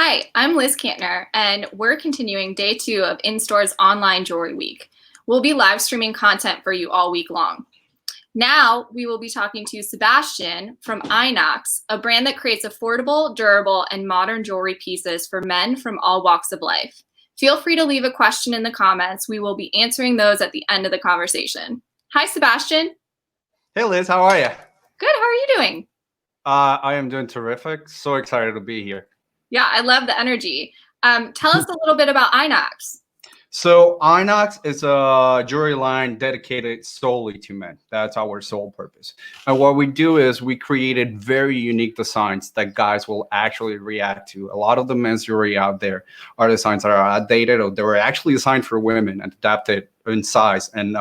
Hi, I'm Liz Kantner, and we're continuing day 2 of Instore's online jewelry week. We'll be live streaming content for you all week long. Now we will be talking to Sebastian from INOX, a brand that creates affordable, durable, and modern jewelry pieces for men from all walks of life. Feel free to leave a question in the comments. We will be answering those at the end of the conversation. Hi, Sebastian. Hey, Liz, how are you? Good, how are you doing? I am doing terrific. So excited to be here. Yeah, I love the energy. Tell us a little bit about INOX. So INOX is a jewelry line dedicated solely to men. That's our sole purpose. And what we do is we created very unique designs that guys will actually react to. A lot of the men's jewelry out there are designs that are outdated, or they were actually designed for women and adapted in size and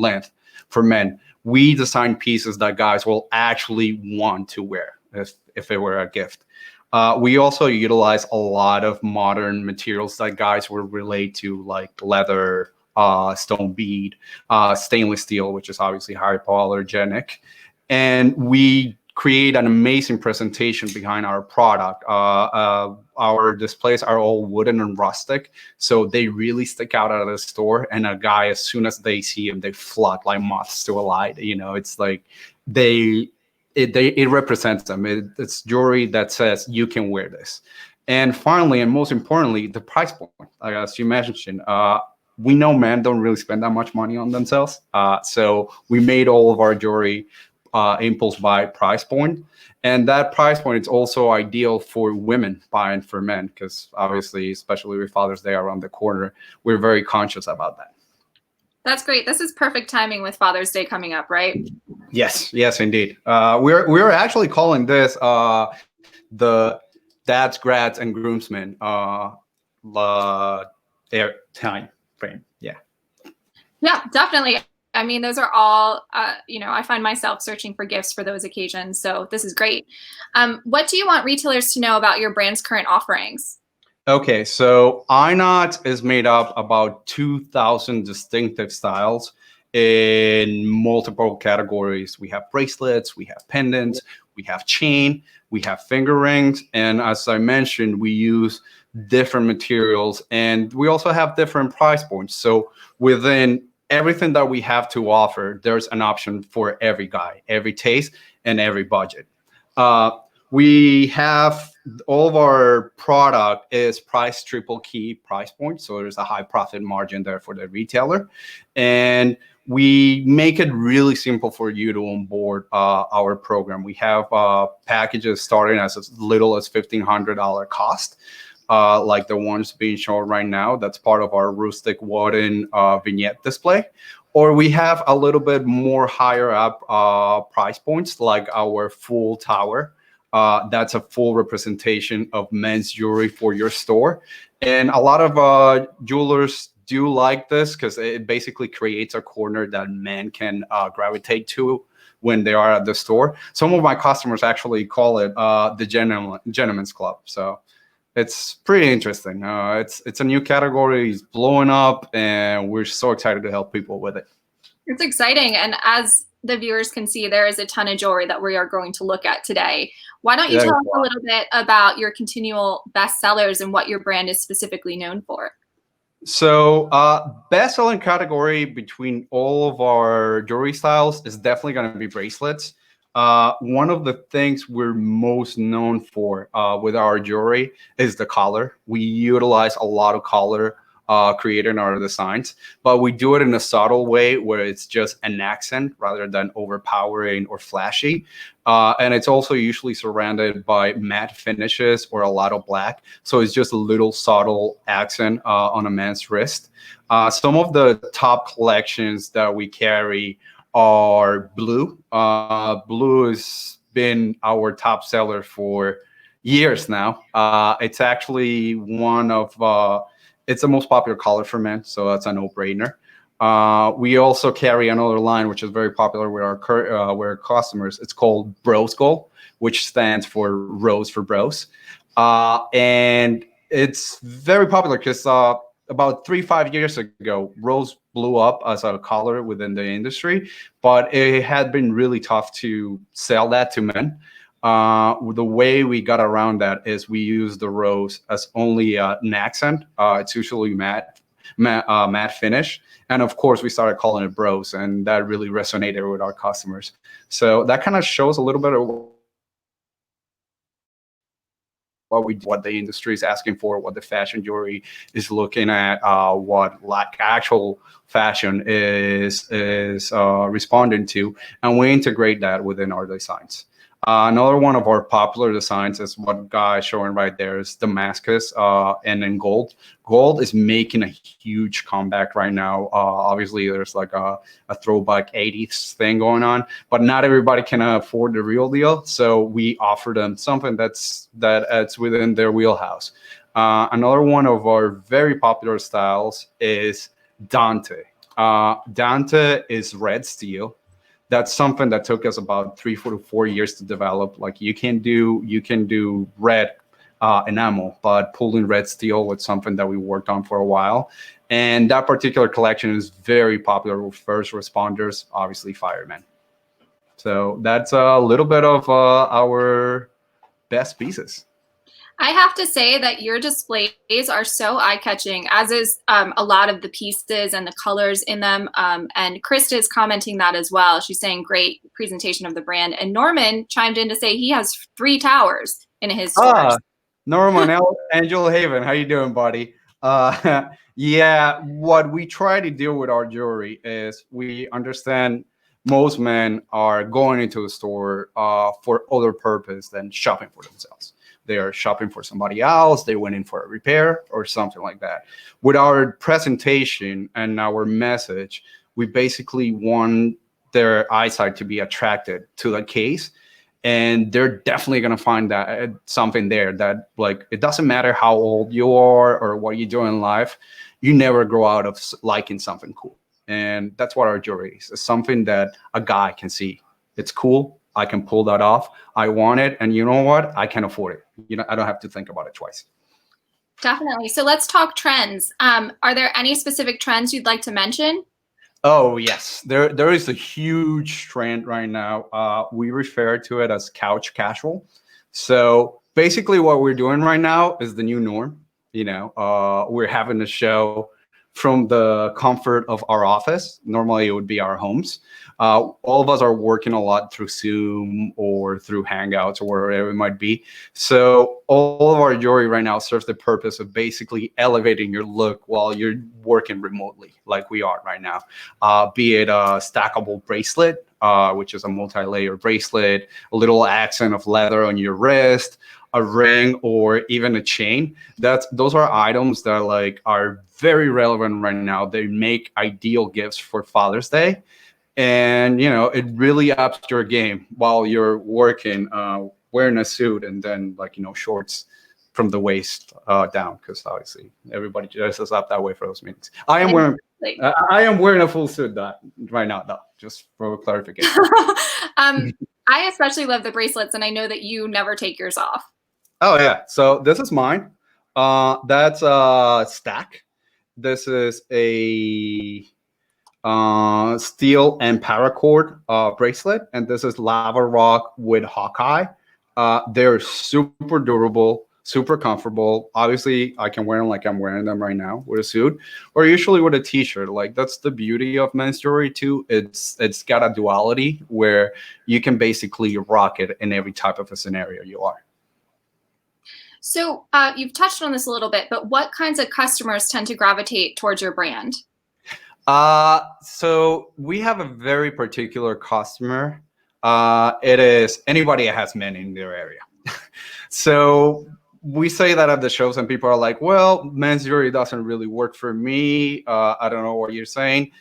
length for men. We design pieces that guys will actually want to wear if it were a gift. We also utilize a lot of modern materials that guys will relate to, like leather, stone bead, stainless steel, which is obviously hypoallergenic. And we create an amazing presentation behind our product. Our displays are all wooden and rustic, so they really stick out of the store. And a guy, as soon as they see them, they flood like moths to a light. You know, it's like it represents them. It's jewelry that says you can wear this. And finally, and most importantly, the price point. Like, as you mentioned, we know men don't really spend that much money on themselves. So we made all of our jewelry impulse buy price point. And that price point is also ideal for women buying for men, because obviously, especially with Father's Day around the corner, we're very conscious about that. That's great. This is perfect timing with Father's Day coming up, right? Yes, indeed. We're actually calling this the dads, grads, and groomsmen time frame. Yeah. Yeah, definitely. I mean, those are all, I find myself searching for gifts for those occasions. So this is great. What do you want retailers to know about your brand's current offerings? Okay, so INOX is made up about 2,000 distinctive styles in multiple categories. We have bracelets, we have pendants, we have chain, we have finger rings, and as I mentioned, we use different materials, and we also have different price points. So within everything that we have to offer, there's an option for every guy, every taste, and every budget. We have all of our product is price triple key price point, so there's a high profit margin there for the retailer, and we make it really simple for you to onboard our program. We have packages starting as little as $1,500 cost, like the ones being shown right now. That's part of our rustic wooden vignette display. Or we have a little bit more higher up price points, like our full tower. That's a full representation of men's jewelry for your store. And a lot of jewelers do like this because it basically creates a corner that men can gravitate to when they are at the store. Some of my customers actually call it the gentleman's club. So it's pretty interesting. It's a new category. It's blowing up, and we're so excited to help people with it. It's exciting. And as the viewers can see, there is a ton of jewelry that we are going to look at today. Why don't you tell us a little bit about your continual bestsellers and what your brand is specifically known for? So best-selling category between all of our jewelry styles is definitely going to be bracelets. One of the things we're most known for with our jewelry is the color. We utilize a lot of color created in our designs, but we do it in a subtle way where it's just an accent rather than overpowering or flashy. And it's also usually surrounded by matte finishes or a lot of black. So it's just a little subtle accent on a man's wrist. Some of the top collections that we carry are blue. Blue has been our top seller for years now. It's actually one of it's the most popular color for men, so that's a no-brainer. We also carry another line which is very popular with our customers. It's called Bros Gold, which stands for Rose for Bros, and it's very popular because about 3-5 years ago, rose blew up as a color within the industry, but it had been really tough to sell that to men. The way we got around that is we use the rose as only an accent. It's usually matte finish, and of course we started calling it bros, and that really resonated with our customers. So that kind of shows a little bit of what the industry is asking for, what the fashion jury is looking at, what like actual fashion is responding to, and we integrate that within our designs. Another one of our popular designs is what guy is showing right there is Damascus, and in gold. Gold is making a huge comeback right now. Obviously, there's like a throwback 80s thing going on, but not everybody can afford the real deal. So we offer them something that's within their wheelhouse. Another one of our very popular styles is Dante. Dante is red steel. That's something that took us about 3 to 4 years to develop. Like you can do red enamel, but pulling red steel was something that we worked on for a while. And that particular collection is very popular with first responders, obviously firemen. So that's a little bit of our best pieces. I have to say that your displays are so eye-catching, as is a lot of the pieces and the colors in them. And Krista is commenting that as well. She's saying great presentation of the brand. And Norman chimed in to say he has 3 towers in his stores. Norman, Angel Haven, how you doing, buddy? Yeah, what we try to do with our jewelry is we understand most men are going into a store for other purpose than shopping for themselves. They are shopping for somebody else. They went in for a repair or something like that. With our presentation and our message, we basically want their eyesight to be attracted to the case. And they're definitely going to find that something there that, like, it doesn't matter how old you are or what you do in life, you never grow out of liking something cool. And that's what our jewelry is. It's something that a guy can see. It's cool. I can pull that off. I want it. And you know what? I can afford it. I don't have to think about it twice. Definitely. So let's talk trends. Are there any specific trends you'd like to mention? Oh, yes. There is a huge trend right now. We refer to it as couch casual. So basically what we're doing right now is the new norm. We're having a show from the comfort of our office. Normally it would be our homes. All of us are working a lot through Zoom or through Hangouts or wherever it might be. So all of our jewelry right now serves the purpose of basically elevating your look while you're working remotely, like we are right now. Be it a stackable bracelet, which is a multi-layer bracelet, a little accent of leather on your wrist, a ring, or even a chain. Those are items that are very relevant right now. They make ideal gifts for Father's Day. And, it really ups your game while you're working, wearing a suit and then shorts from the waist down, because obviously everybody dresses up that way for those meetings. I am wearing a full suit right now, though, just for clarification. I especially love the bracelets, and I know that you never take yours off. Oh, yeah. So this is mine. That's a stack. This is a steel and paracord bracelet, and this is lava rock with Hawkeye. They're super durable, super comfortable. Obviously, I can wear them like I'm wearing them right now with a suit, or usually with a t-shirt. That's the beauty of men's jewelry too. It's got a duality where you can basically rock it in every type of a scenario you are. So you've touched on this a little bit, but what kinds of customers tend to gravitate towards your brand? So we have a very particular customer. It is anybody that has men in their area. So we say that at the shows, and people are like, well, men's jewelry doesn't really work for me. I don't know what you're saying.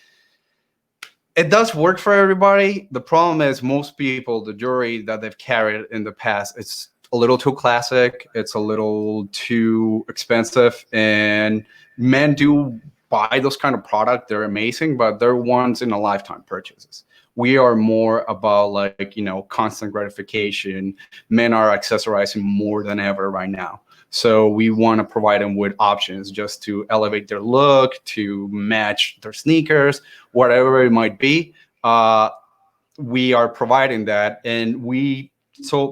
It does work for everybody. The problem is most people, the jewelry that they've carried in the past, it's a little too classic. It's a little too expensive, and men do buy those kind of product. They're amazing, but they're once in a lifetime purchases. We are more about constant gratification. Men are accessorizing more than ever right now. So we want to provide them with options just to elevate their look, to match their sneakers, whatever it might be. We are providing that, and we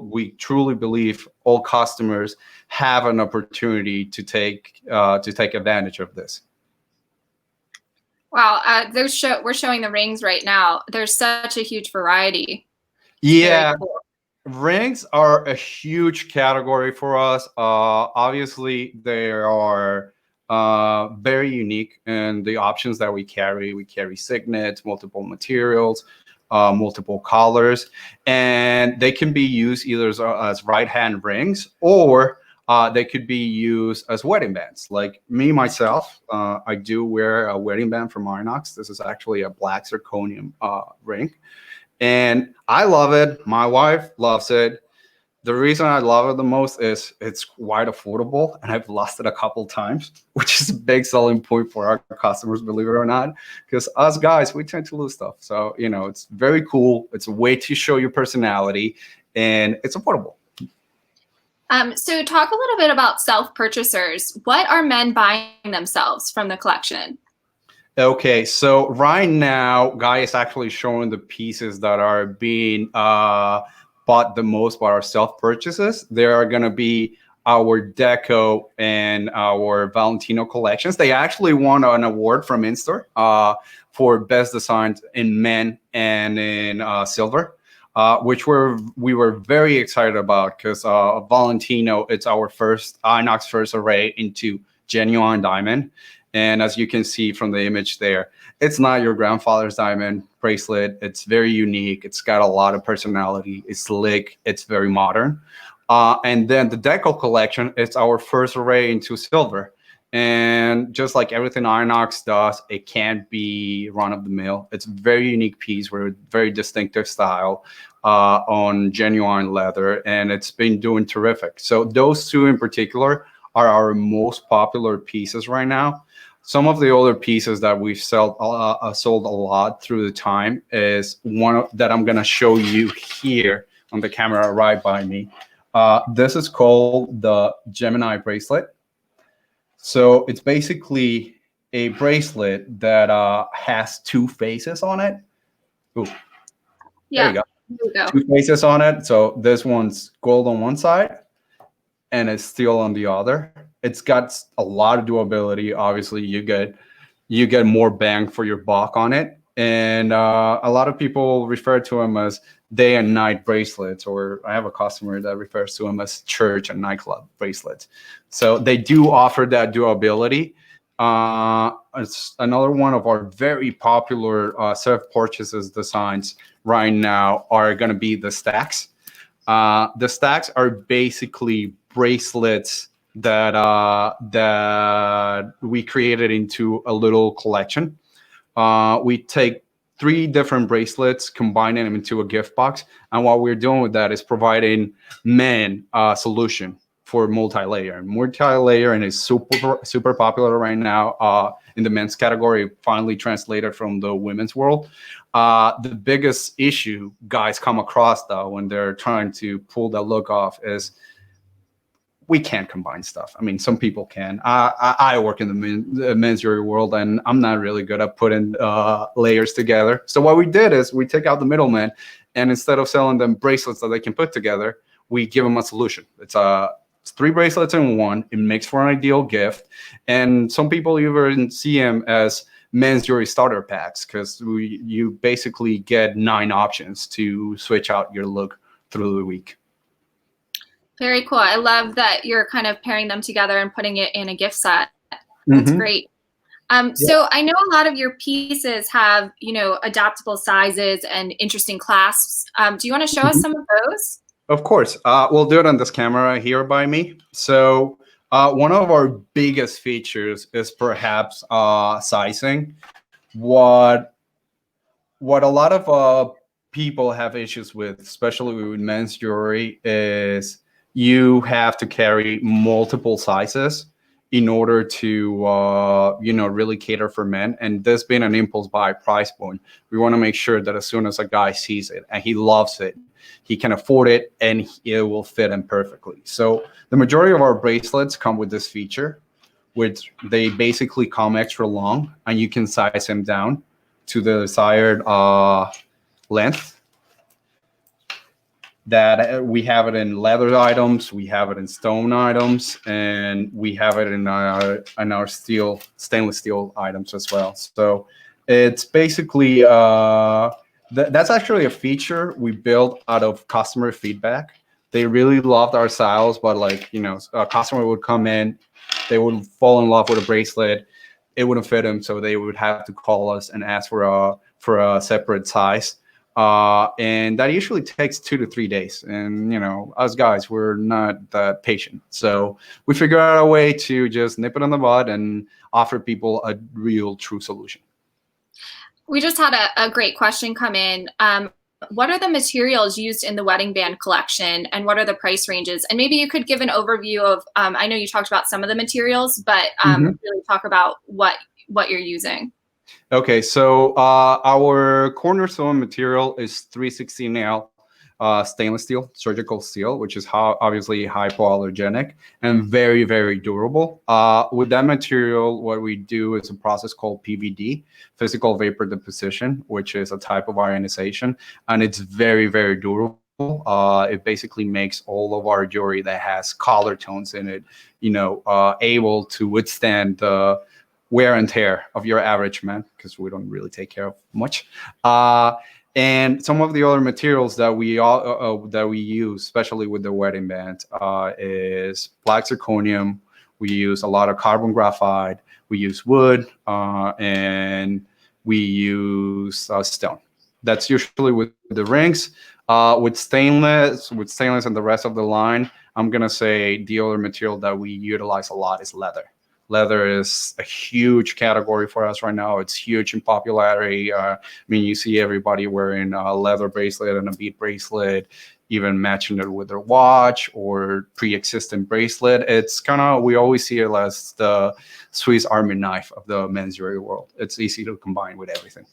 we truly believe all customers have an opportunity to take advantage of this. Wow, we're showing the rings right now. There's such a huge variety. Yeah, cool. Rings are a huge category for us. Obviously, they are very unique in the options that we carry. We carry signets, multiple materials, multiple colors, and they can be used either as right-hand rings, or they could be used as wedding bands. Like me, myself, I do wear a wedding band from INOX. This is actually a black zirconium ring. And I love it. My wife loves it. The reason I love it the most is it's quite affordable, and I've lost it a couple times, which is a big selling point for our customers, believe it or not, because us guys, we tend to lose stuff. So, it's very cool. It's a way to show your personality, and it's affordable. So talk a little bit about self-purchasers. What are men buying themselves from the collection? Okay, so right now, Guy is actually showing the pieces that are being bought the most by our self-purchases. There are going to be our Deco and our Valentino collections. They actually won an award from Instore for best designs in men and in silver, which we were very excited about, because Valentino, it's our first INOX first array into genuine diamond. And as you can see from the image there, it's not your grandfather's diamond bracelet. It's very unique. It's got a lot of personality. It's slick. It's very modern. And then the Deco collection, it's our first array into silver. And just like everything INOX does, it can't be run of the mill. It's a very unique piece with a very distinctive style on genuine leather, and it's been doing terrific. So those two in particular are our most popular pieces right now. Some of the other pieces that we've sold a lot through the time is one that I'm going to show you here on the camera right by me. This is called the Gemini bracelet. So it's basically a bracelet that has two faces on it. Ooh, Yeah, there you go. Two faces on it. So this one's gold on one side and it's steel on the other. It's got a lot of durability. Obviously, you get more bang for your buck on it. And a lot of people refer to them as day and night bracelets, or I have a customer that refers to them as church and nightclub bracelets. So they do offer that durability. It's another one of our very popular self-purchases designs right now are going to be the stacks. The stacks are basically bracelets that we created into a little collection. We take 3 different bracelets, combining them into a gift box, and what we're doing with that is providing men a solution for multi-layer. Multi-layering is super popular right now in the men's category, finally translated from the women's world. The biggest issue guys come across, though, when they're trying to pull that look off is we can't combine stuff. I mean, some people can. I work in the men's jewelry world, and I'm not really good at putting layers together. So what we did is we take out the middleman, and instead of selling them bracelets that they can put together, we give them a solution. It's 3 bracelets in one. It makes for an ideal gift. And some people even see them as men's jewelry starter packs, because you basically get 9 options to switch out your look through the week. Very cool. I love that you're kind of pairing them together and putting it in a gift set. That's great. So I know a lot of your pieces have, adaptable sizes and interesting clasps. Do you want to show us some of those? Of course. We'll do it on this camera here by me. So one of our biggest features is perhaps sizing. What a lot of people have issues with, especially with men's jewelry, is you have to carry multiple sizes in order to really cater for men. And this being an impulse buy price point, we want to make sure that as soon as a guy sees it and he loves it, he can afford it and it will fit him perfectly. So the majority of our bracelets come with this feature, which they basically come extra long, and you can size them down to the desired length. that we have it in leather items, we have it in stone items, and we have it in our stainless steel items as well. So it's basically that's actually a feature we built out of customer feedback. They really loved our styles, but like, a customer would come in, they would fall in love with a bracelet, it wouldn't fit them, so they would have to call us and ask for a separate size. And that usually takes 2 to 3 days. And, us guys, we're not that patient. So we figure out a way to just nip it in the bud and offer people a real, true solution. We just had a great question come in. What are the materials used in the wedding band collection, and what are the price ranges? And maybe you could give an overview of, I know you talked about some of the materials, but really talk about what you're using. Okay, so our cornerstone material is 316L stainless steel, surgical steel, which is obviously hypoallergenic and very, very durable. With that material, what we do is a process called PVD, physical vapor deposition, which is a type of ionization, and it's very, very durable. It basically makes all of our jewelry that has color tones in it, able to withstand the wear and tear of your average man, because we don't really take care of much. And some of the other materials that we use, especially with the wedding band, is black zirconium. We use a lot of carbon graphite. We use wood, and we use stone. That's usually with the rings. With stainless and the rest of the line, I'm gonna say the other material that we utilize a lot is leather. Leather is a huge category for us right now. It's huge in popularity. You see everybody wearing a leather bracelet and a bead bracelet, even matching it with their watch or pre-existing bracelet. It's we always see it as the Swiss Army knife of the men's jewelry world. It's easy to combine with everything.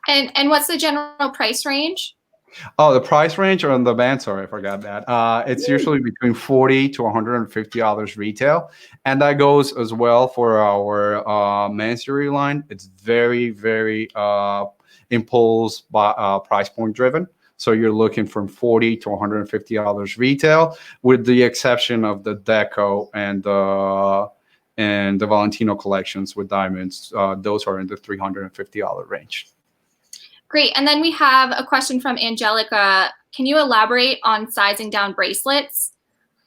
And what's the general price range? Oh, the price range on the band, sorry, I forgot that. It's usually between $40 to $150 retail. And that goes as well for our men's jewelry line. It's very, very impulse price point driven. So you're looking from $40 to $150 retail, with the exception of the Deco and the Valentino collections with diamonds. Those are in the $350 range. Great. And then we have a question from Angelica. Can you elaborate on sizing down bracelets?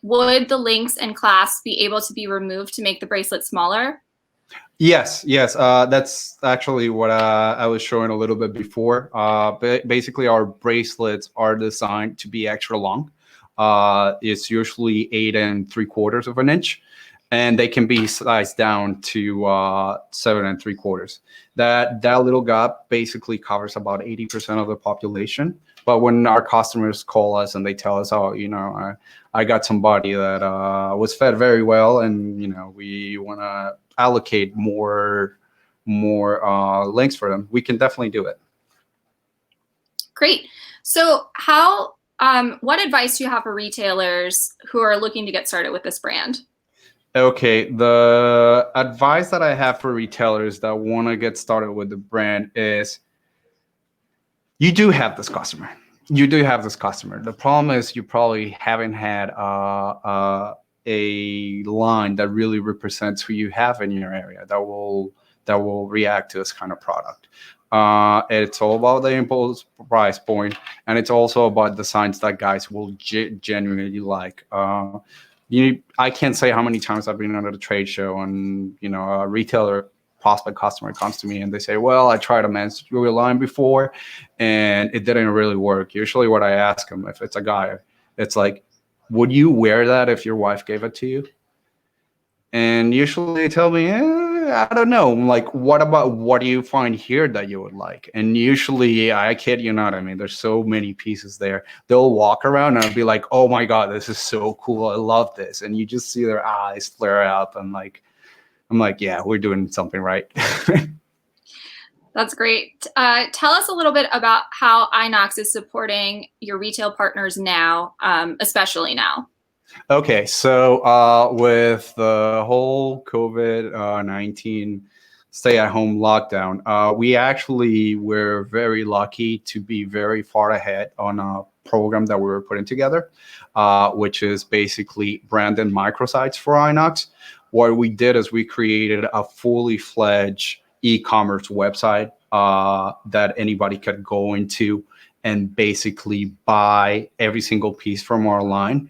Would the links and clasps be able to be removed to make the bracelet smaller? Yes. That's actually what I was showing a little bit before. Basically, our bracelets are designed to be extra long. It's usually 8 3/4 of an inch. And they can be sized down to 7 3/4. That little gap basically covers about 80% of the population. But when our customers call us and they tell us, oh, I got somebody that was fed very well, and we want to allocate more links for them, we can definitely do it. Great. So what advice do you have for retailers who are looking to get started with this brand? Okay, the advice that I have for retailers that want to get started with the brand is, you do have this customer. The problem is you probably haven't had a line that really represents who you have in your area that will react to this kind of product. It's all about the impulse price point, and it's also about designs that guys will genuinely like. I can't say how many times I've been at a trade show and a retailer prospect customer comes to me and they say, well, I tried a men's jewelry line before and it didn't really work. Usually what I ask them, if it's a guy, it's like, would you wear that if your wife gave it to you? And usually they tell me, I don't know. I'm like, what do you find here that you would like? And usually, I kid you not, there's so many pieces there. They'll walk around and I'll be like, oh my God, this is so cool. I love this. And you just see their eyes flare up. And I'm like, yeah, we're doing something right. That's great. Tell us a little bit about how INOX is supporting your retail partners now, especially now. Okay, so with the whole COVID-19 stay-at-home lockdown, we actually were very lucky to be very far ahead on a program that we were putting together, which is basically branded microsites for INOX. What we did is we created a fully fledged e-commerce website that anybody could go into and basically buy every single piece from our line.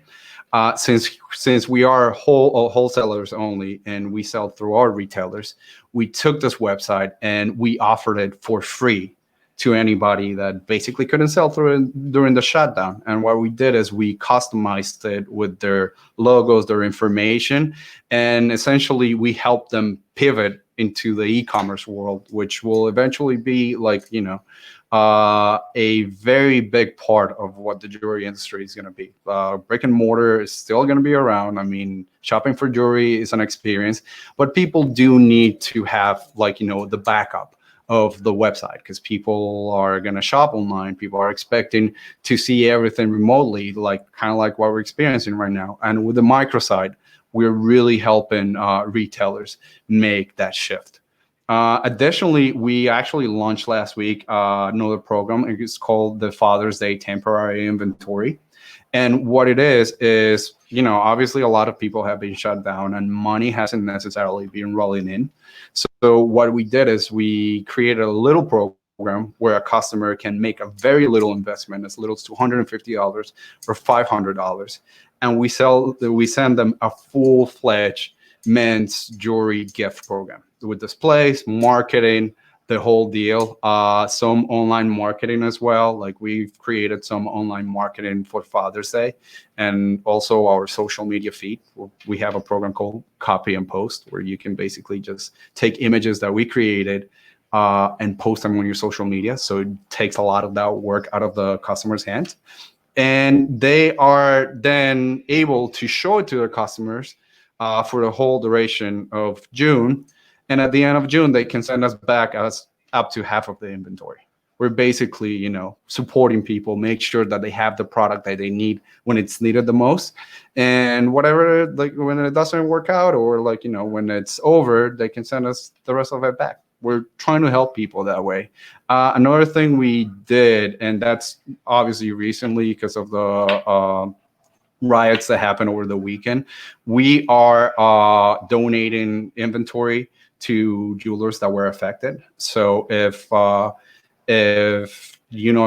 Since we are wholesalers only and we sell through our retailers, we took this website and we offered it for free to anybody that basically couldn't sell through it during the shutdown. And what we did is we customized it with their logos, their information, and essentially we helped them pivot into the e-commerce world, which will eventually be like, a very big part of what the jewelry industry is going to be. Brick and mortar is still going to be around. I mean, shopping for jewelry is an experience, but people do need to have the backup of the website, because people are going to shop online. People are expecting to see everything remotely, kind of like what we're experiencing right now. And with the microsite, we're really helping retailers make that shift. Additionally, we actually launched last week another program. It's called the Father's Day Temporary Inventory. And what it is, obviously a lot of people have been shut down and money hasn't necessarily been rolling in. So what we did is we created a little program where a customer can make a very little investment, as little as $250 or $500. And we send them a full-fledged men's jewelry gift program with displays, marketing, the whole deal. Some online marketing as well. Like, we've created some online marketing for Father's Day, and also our social media feed. We have a program called Copy and Post, where you can basically just take images that we created and post them on your social media. So it takes a lot of that work out of the customer's hands. And they are then able to show it to their customers for the whole duration of June. And at the end of June, they can send us back up to half of the inventory. We're basically, supporting people, make sure that they have the product that they need when it's needed the most. And whatever, when it doesn't work out, or when it's over, they can send us the rest of it back. We're trying to help people that way. Another thing we did, and that's obviously recently because of the riots that happened over the weekend, we are donating inventory to jewelers that were affected. So if if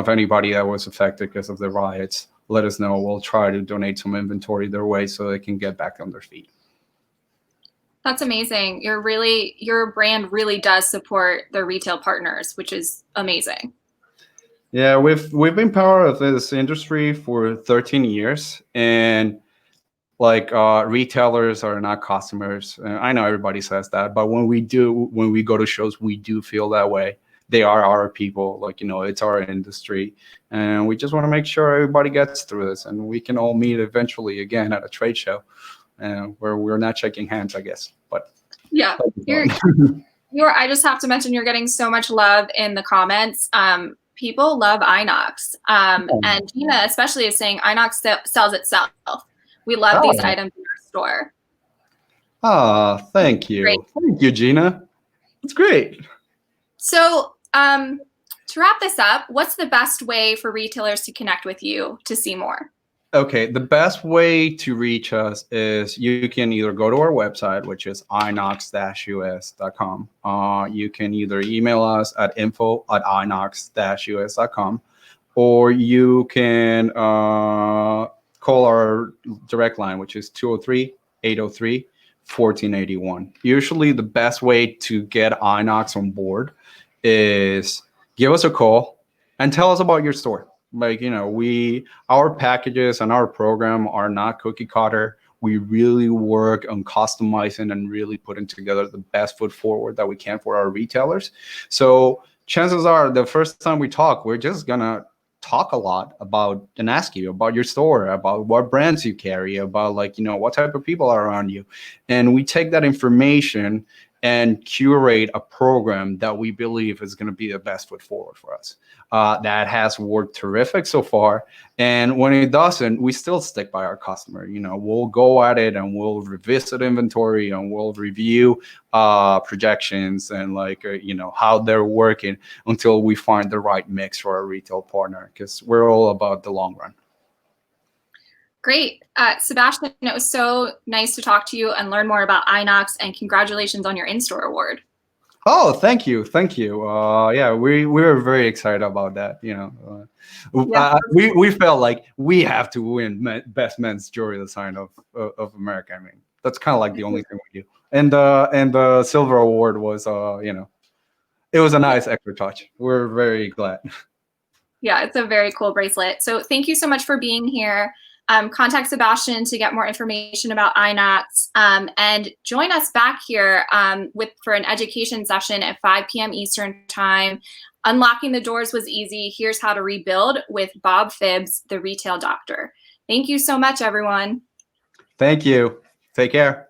anybody that was affected because of the riots, let us know. We'll try to donate some inventory their way so they can get back on their feet. That's amazing. Your brand really does support their retail partners, which is amazing. Yeah, we've been part of this industry for 13 years, and retailers are not customers. I know everybody says that, but when we go to shows, we do feel that way. They are our people, it's our industry, and we just want to make sure everybody gets through this, and we can all meet eventually again at a trade show, where we're not shaking hands, I guess. But yeah, I just have to mention, you're getting so much love in the comments. People love INOX, and Gina especially is saying INOX sells itself. We love these items in our store. Oh, thank you. Great. Thank you, Gina. That's great. So to wrap this up, what's the best way for retailers to connect with you to see more? Okay, the best way to reach us is you can either go to our website, which is inox-us.com. You can either email us at info@inox-us.com, or you can call our direct line, which is 203-803-1481. Usually the best way to get INOX on board is give us a call and tell us about your store. Our packages and our program are not cookie cutter. We really work on customizing and really putting together the best foot forward that we can for our retailers. So chances are the first time we talk, we're just gonna talk a lot about and ask you about your store, about what brands you carry, about what type of people are around you. And we take that information and curate a program that we believe is going to be the best foot forward for us. That has worked terrific so far. And when it doesn't, we still stick by our customer. We'll go at it and we'll revisit inventory and we'll review projections and how they're working until we find the right mix for our retail partner, because we're all about the long run. Great. Sebastian, it was so nice to talk to you and learn more about INOX, and congratulations on your Instore award. Oh, thank you. Thank you. Yeah, we were very excited about that. We felt like we have to win Best Men's Jewelry Design of America. I mean, that's kind of like the only thing we do. And the silver award was, it was a nice extra touch. We're very glad. Yeah, it's a very cool bracelet. So thank you so much for being here. Contact Sebastian to get more information about INOX, and join us back here for an education session at 5 p.m. Eastern Time. Unlocking the doors was easy. Here's how to rebuild with Bob Phibbs, the retail doctor. Thank you so much, everyone. Thank you. Take care.